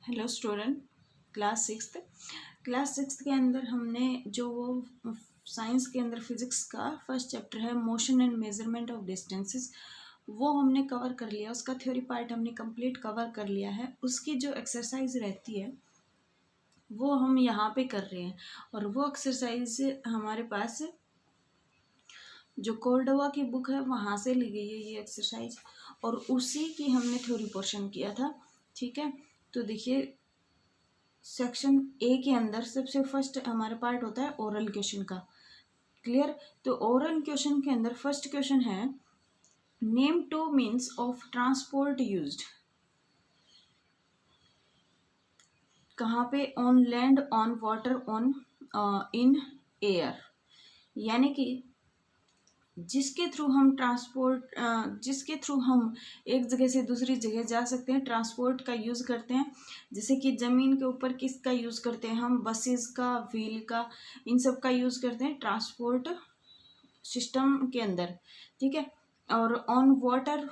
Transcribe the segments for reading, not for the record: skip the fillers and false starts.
Hello student, class sixth के अंदर हमने जो वो साइंस के अंदर फिजिक्स का फर्स्ट चैप्टर है motion and measurement of distances, वो हमने कवर कर लिया। उसका थ्योरी पार्ट हमने कंप्लीट कवर कर लिया है। उसकी जो एक्सरसाइज रहती है वो हम यहाँ पे कर रहे हैं, और वो एक्सरसाइज हमारे पास जो कोर्डोवा की बुक है वहाँ से ली गई है ये एक्सरसाइज, और उसी की हमने थ्योरी पोर्शन किया था। ठीक है, तो देखिए सेक्शन ए के अंदर सबसे फर्स्ट हमारा पार्ट होता है ओरल क्वेश्चन का। क्लियर? तो ओरल क्वेश्चन के अंदर फर्स्ट क्वेश्चन है name two means of transport used. कहाँ पे? On land, on water, on in air. यानी कि जिसके थ्रू हम एक जगह से दूसरी जगह जा सकते हैं, ट्रांसपोर्ट का यूज़ करते हैं। जैसे कि ज़मीन के ऊपर किसका यूज़ करते हैं हम? बसेस का, व्हील का, इन सब का यूज़ करते हैं ट्रांसपोर्ट सिस्टम के अंदर। ठीक है, और ऑन वाटर,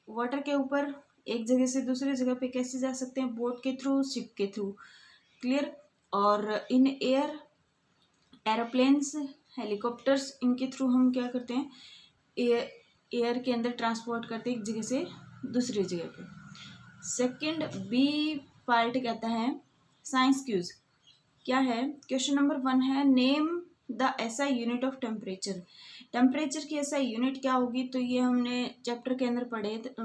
वाटर के ऊपर एक जगह से दूसरी जगह पे कैसे जा सकते हैं? बोट के थ्रू, शिप के थ्रू। क्लियर? और इन एयर, एरोप्लेन्स, हेलीकॉप्टर्स, इनके थ्रू हम क्या करते हैं? एयर के अंदर ट्रांसपोर्ट करते हैं एक जगह से दूसरी जगह पे। सेकंड बी पार्ट कहता है साइंस क्यूज। क्या है? क्वेश्चन नंबर 1 है name the SI unit of temperature. Temperature की एसआई यूनिट क्या होगी? तो ये हमने चैप्टर के अंदर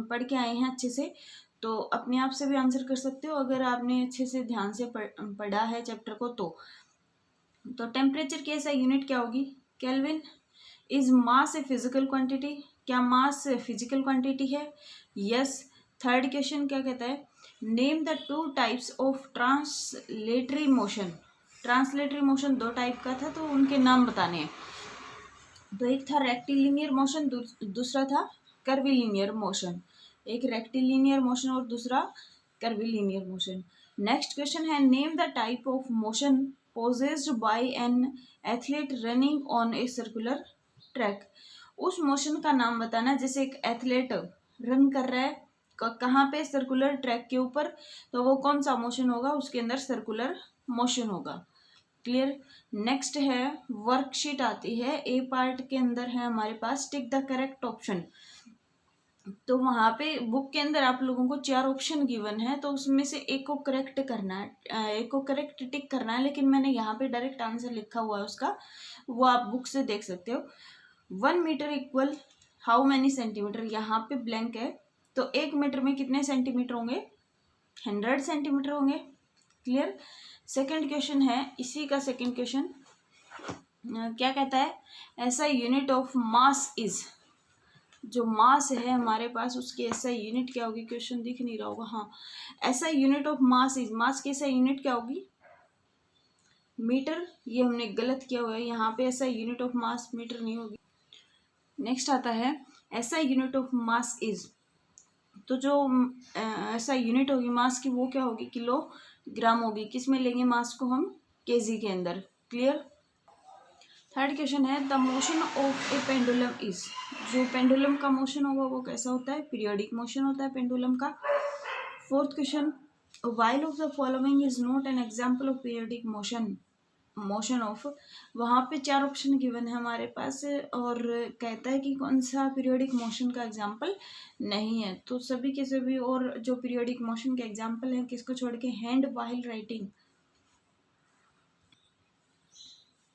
पढ़ के आए हैं अच्छे से, तो अपने आप से भी आंसर कर सकते हो अगर आपने अच्छे से ध्यान से पढ़ा है चैप्टर को। तो टेम्परेचर की एसआई यूनिट क्या होगी? Kelvin. Is mass a physical quantity? क्या मास फिजिकल क्वांटिटी है? यस। थर्ड क्वेश्चन क्या कहता है? Name the two types of translatory motion. Translatory motion दो टाइप का था, तो उनके नाम बताने हैं। तो एक था रेक्टिलिनियर मोशन, दूसरा था कर्विलिनियर मोशन। एक रेक्टिलिनियर मोशन और दूसरा कर्विलिनियर मोशन। नेक्स्ट क्वेश्चन है name the type of motion possessed by an athlete running on a circular track. उस मोशन का नाम बताना, जैसे एक एथलीट रन कर रहा है कहाँ पे? सर्कुलर ट्रैक के ऊपर, तो वो कौन सा मोशन होगा? उसके अंदर सर्कुलर मोशन होगा। क्लियर? नेक्स्ट है वर्कशीट आती है, ए पार्ट के अंदर है हमारे पास टिक द करेक्ट ऑप्शन। तो वहां पे बुक के अंदर आप लोगों को 4 ऑप्शन गिवन है, तो उसमें से एक को करेक्ट करना है, एक को करेक्ट टिक करना है, लेकिन मैंने यहाँ पे डायरेक्ट आंसर लिखा हुआ है उसका, वो आप बुक से देख सकते हो। 1 metre equal how many centimetre? यहाँ पे ब्लैंक है, तो 1 मीटर में कितने सेंटीमीटर होंगे? 100 सेंटीमीटर होंगे। क्लियर? सेकंड क्वेश्चन है इसी का सेकंड क्वेश्चन, क्या कहता है? ऐसा यूनिट ऑफ मास इज। जो मास है हमारे पास उसकी ऐसा यूनिट क्या होगी? क्वेश्चन दिख नहीं रहा होगा। हाँ, ऐसा यूनिट ऑफ मास इज, मास की ऐसा यूनिट क्या होगी? मीटर। ये हमने गलत किया हुआ है, यहाँ पे ऐसा यूनिट ऑफ मास मीटर नहीं होगी। नेक्स्ट आता है ऐसा यूनिट ऑफ मास इज, तो जो ऐसा यूनिट होगी मास की वो क्या होगी? किलोग्राम होगी। किस में लेंगे मास को हम? केजी के अंदर। क्लियर? थर्ड क्वेश्चन है the motion of A pendulum is. जो पेंडुलम का मोशन होगा वो कैसा होता है? पीरियोडिक मोशन होता है पेंडुलम का। Fourth question while of the following is not an example of periodic motion of. वहाँ पे 4 ऑप्शन गिवन है हमारे पास, और कहता है कि कौन सा पीरियोडिक मोशन का एग्जाम्पल नहीं है। तो सभी के सभी और जो पीरियोडिक मोशन के एग्जाम्पल हैं किसको छोड़ के? Hand while writing.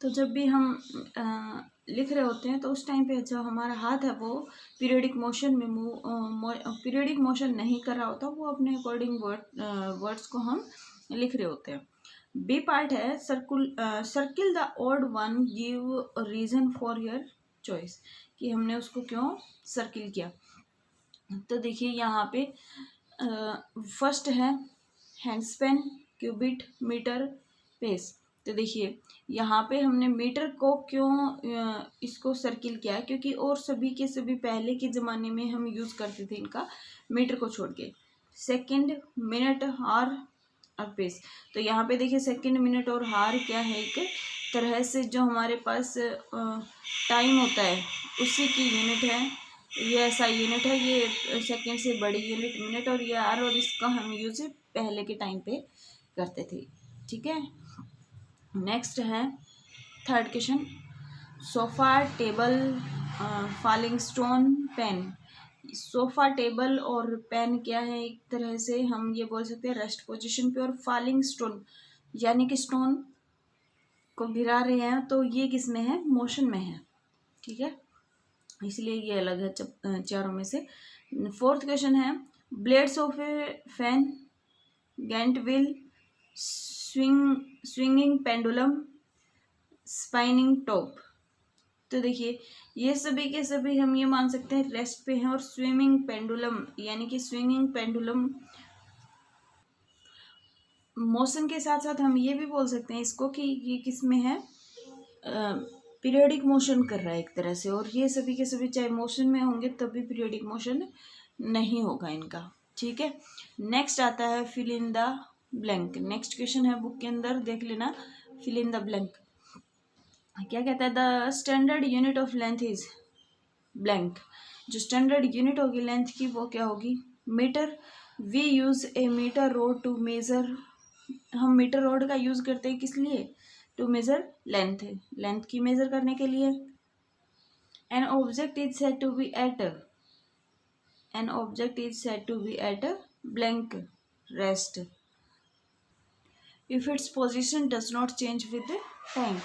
तो जब भी हम लिख रहे होते हैं तो उस टाइम पे जो हमारा हाथ है वो पीरियोडिक मोशन में पीरियोडिक मोशन नहीं कर रहा होता, वो अपने अकॉर्डिंग वर्ड्स को हम लिख रहे होते हैं। बी पार्ट है circle the odd one, give reason for your choice, कि हमने उसको क्यों सर्किल किया। तो देखिए यहाँ पे फर्स्ट है हैंडस्पैन, क्यूबिट, मीटर, पेस। तो देखिए यहाँ पे हमने मीटर को क्यों इसको सर्किल किया है? क्योंकि और सभी के सभी पहले के ज़माने में हम यूज़ करते थे इनका, मीटर को छोड़ के। सेकंड मिनट, हार और पेस। तो यहाँ पे देखिए सेकंड, मिनट और हार क्या है? एक तरह से जो हमारे पास टाइम होता है उसी की यूनिट है ये ऐसा यूनिट है, ये सेकंड से बड़ी यूनिट मिनट, और ये आर, और इसका हम यूज पहले के टाइम पे करते थे। ठीक है, नेक्स्ट है third question, sofa, table, falling stone, pen. Sofa, table और पेन क्या है, एक तरह से हम ये बोल सकते हैं रेस्ट पोजीशन पे, और फॉलिंग स्टोन यानी कि स्टोन को गिरा रहे हैं, तो ये किस में है, मोशन में है। ठीक है, इसलिए ये अलग है चारों में से। फोर्थ क्वेश्चन है, blades of A fan, Gantt wheel, swinging pendulum, spinning top. तो देखिए, ये सभी के सभी हम ये मान सकते हैं रेस्ट पे हैं, और स्विमिंग पेंडुलम यानी कि स्विंगिंग पेंडुलम मोशन के साथ साथ हम ये भी बोल सकते हैं इसको कि ये किस में है, पीरियोडिक मोशन कर रहा है एक तरह से, और ये सभी के सभी चाहे मोशन में होंगे तब भी पीरियोडिक मोशन नहीं होगा इनका। ठीक है, नेक्स्ट आता है fill in the blank. Next question है बुक के अंदर, देख लेना, फिल इन द ब्लैंक क्या कहता है, the standard unit of length is blank. जो स्टैंडर्ड यूनिट होगी लेंथ की वो क्या होगी, metre. We use a metre rod to measure, हम मीटर रोड का यूज करते हैं किस लिए, टू मेजर लेंथ, लेंथ की मेजर करने के लिए। An object is said to be at, an object is said to be at blank rest if its position does not change with time.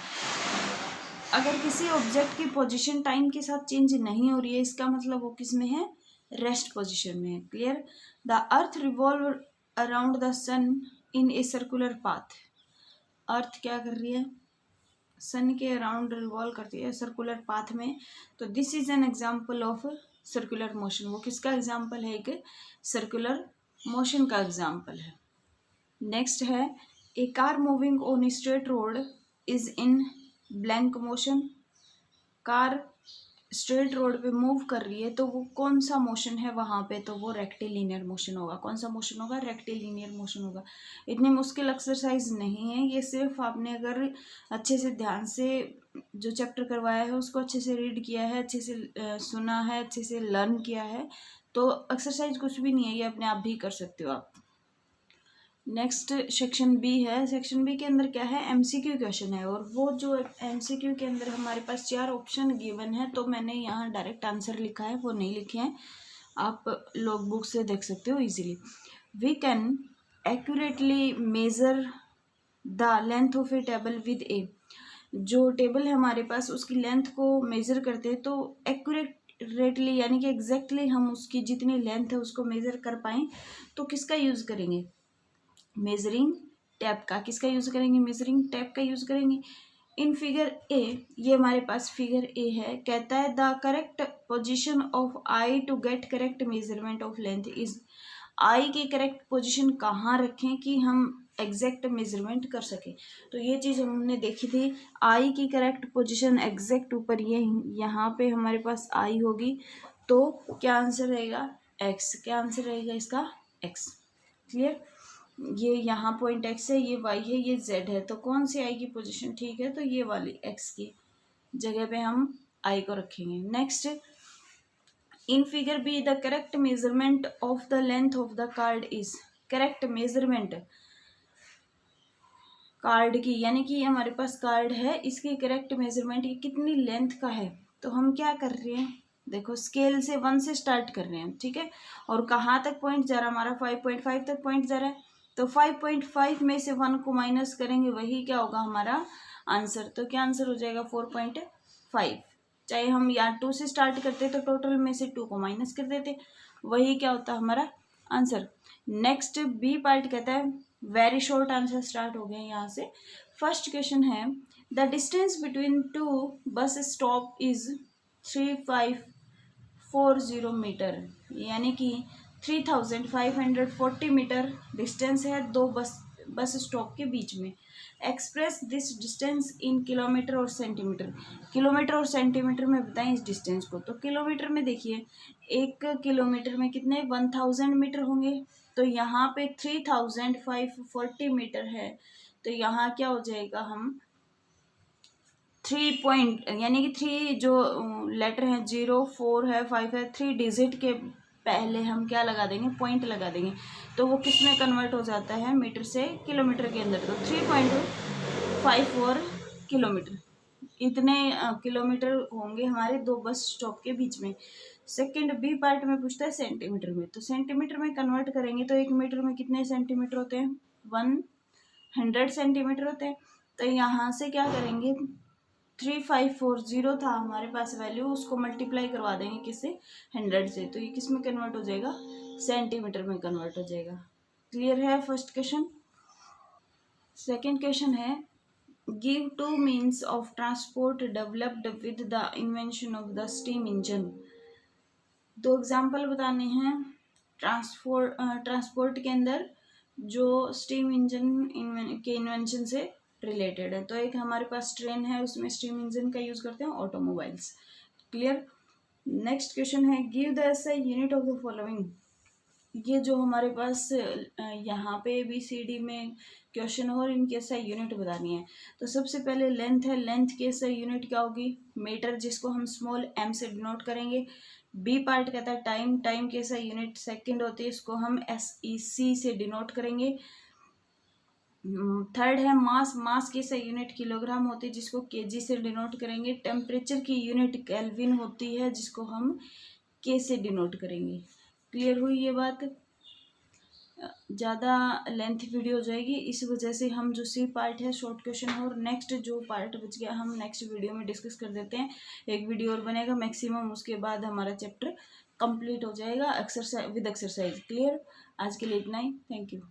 अगर किसी ऑब्जेक्ट की पोजीशन टाइम के साथ change नहीं हो रही है, इसका मतलब वो किस में है, रेस्ट पोजीशन में है। Clear, the earth revolve around the sun in a circular path. Earth क्या कर रही है, सन के अराउंड रिवॉल्व करती है सर्कुलर पाथ में, तो this is an example of circular motion. वो किसका एग्जाम्पल है, एक सर्कुलर मोशन का एग्जाम्पल है। नेक्स्ट है, a car moving on straight road is in blank motion. Car straight road पे मूव कर रही है तो वो कौन सा मोशन है वहाँ पे, तो वो रेक्टिलिनियर मोशन होगा। कौन सा मोशन होगा, रेक्टिलिनियर मोशन होगा। इतनी मुश्किल एक्सरसाइज नहीं है ये, सिर्फ आपने अगर अच्छे से ध्यान से जो चैप्टर करवाया है उसको अच्छे से रीड किया है, अच्छे से सुना है, अच्छे से लर्न किया है, तो एक्सरसाइज कुछ भी नहीं है, ये अपने आप भी कर सकते हो आप। नेक्स्ट सेक्शन बी है, सेक्शन बी के अंदर क्या है, एमसीक्यू क्वेश्चन है, और वो जो एमसीक्यू के अंदर हमारे पास 4 ऑप्शन गिवन है, तो मैंने यहाँ डायरेक्ट आंसर लिखा है, वो नहीं लिखे हैं, आप लोग बुक से देख सकते हो easily. We can accurately measure the length of a table with a. जो टेबल है हमारे पास उसकी लेंथ को मेजर करते हैं, तो एक्यूरेटली यानी कि एग्जैक्टली हम उसकी जितनी लेंथ है उसको मेजर कर पाएँ तो किसका यूज़ करेंगे, मेजरिंग टैप का। किसका यूज करेंगे, मेजरिंग टैप का यूज करेंगे। इन फिगर ए, ये हमारे पास फिगर ए है, कहता है the correct position of eye to get correct measurement of length is. Eye की करेक्ट पोजीशन कहाँ रखें कि हम एग्जैक्ट मेजरमेंट कर सके, तो ये चीज़ हमने देखी थी। आई की करेक्ट पोजीशन एग्जैक्ट ऊपर ये यहाँ पे हमारे पास आई होगी, तो क्या आंसर रहेगा, एक्स। क्या आंसर रहेगा इसका, एक्स। क्लियर, ये यहाँ पॉइंट एक्स है, ये वाई है, ये जेड है, तो कौन सी आई की पोजीशन ठीक है, तो ये वाली एक्स की जगह पे हम आई को रखेंगे। Next, in figure be the correct measurement of the length of the card is. Correct measurement card की, यानी कि हमारे पास कार्ड है, इसकी करेक्ट मेजरमेंट ये कितनी लेंथ का है, तो हम क्या कर रहे हैं, देखो स्केल से 1 से स्टार्ट कर रहे हैं, ठीक है, और कहाँ तक पॉइंट जा रहा है हमारा, 5.5 तक पॉइंट जा रहा है, तो 5.5 में से 1 को माइनस करेंगे, वही क्या होगा हमारा आंसर। तो क्या आंसर हो जाएगा 4.5। चाहे हम यहाँ 2 से स्टार्ट करते तो टोटल में से 2 को माइनस कर देते, वही क्या होता हमारा आंसर। नेक्स्ट बी पार्ट कहता है, वेरी शॉर्ट आंसर स्टार्ट हो गए यहाँ से। फर्स्ट क्वेश्चन है, the distance between 2 bus stop is 3540 metre, यानी कि 3540 मीटर डिस्टेंस है दो बस स्टॉप के बीच में। Express this distance in kilometre और सेंटीमीटर। किलोमीटर और सेंटीमीटर में बताएं इस डिस्टेंस को, तो किलोमीटर में देखिए 1 किलोमीटर में कितने 1000 मीटर होंगे, तो यहाँ पे 3540 मीटर है, तो यहाँ क्या हो जाएगा, हम 3 पॉइंट यानी कि 3 जो लेटर हैं, 0, 4 है, 5 है, 3 डिजिट के पहले हम क्या लगा देंगे, पॉइंट लगा देंगे, तो वो किस में कन्वर्ट हो जाता है, मीटर से किलोमीटर के अंदर। तो 3.54 किलोमीटर, इतने किलोमीटर होंगे हमारे 2 बस स्टॉप के बीच में। सेकंड बी पार्ट में पूछता है सेंटीमीटर में, तो सेंटीमीटर में कन्वर्ट करेंगे तो 1 मीटर में कितने सेंटीमीटर होते हैं, 100 सेंटीमीटर होते हैं। तो यहाँ से क्या करेंगे, 3540 था हमारे पास वैल्यू, उसको मल्टीप्लाई करवा देंगे किससे, 100 से, तो ये किस में कन्वर्ट हो जाएगा, सेंटीमीटर में कन्वर्ट हो जाएगा। क्लियर है फर्स्ट क्वेश्चन। सेकेंड क्वेश्चन है, give 2 means of transport developed with the invention of the steam engine. 2 example बताने हैं ट्रांसपोर्ट के अंदर जो स्टीम इंजन के इन्वेंशन से रिलेटेड है। तो एक हमारे पास ट्रेन है, उसमें स्टीम इंजन का यूज करते हैं, ऑटोमोबाइल्स। क्लियर। नेक्स्ट क्वेश्चन है, give the SI unit of the following. ये जो हमारे पास यहाँ पे ABCD में क्वेश्चन और इनकी एसआई यूनिट बतानी है। तो सबसे पहले लेंथ है, लेंथ की एसआई यूनिट क्या होगी, मीटर, जिसको हम स्मॉल m से डिनोट करेंगे। बी पार्ट कहता है टाइम, टाइम की एसआई यूनिट सेकंड होती है, इसको हम SEC से डिनोट करेंगे। थर्ड है मास, मास की एसआई यूनिट किलोग्राम होती है, जिसको kg से डिनोट करेंगे। टेम्परेचर की यूनिट केल्विन होती है, जिसको हम K से डिनोट करेंगे। क्लियर हुई ये बात। ज़्यादा लेंथ वीडियो हो जाएगी, इस वजह से हम जो सी पार्ट है शॉर्ट क्वेश्चन और नेक्स्ट जो पार्ट बच गया हम नेक्स्ट वीडियो में डिस्कस कर देते हैं। एक वीडियो और बनेगा मैक्सिमम, उसके बाद हमारा चैप्टर कंप्लीट हो जाएगा एक्सरसाइज विद एक्सरसाइज। क्लियर। आज के लिए इतना ही, थैंक यू।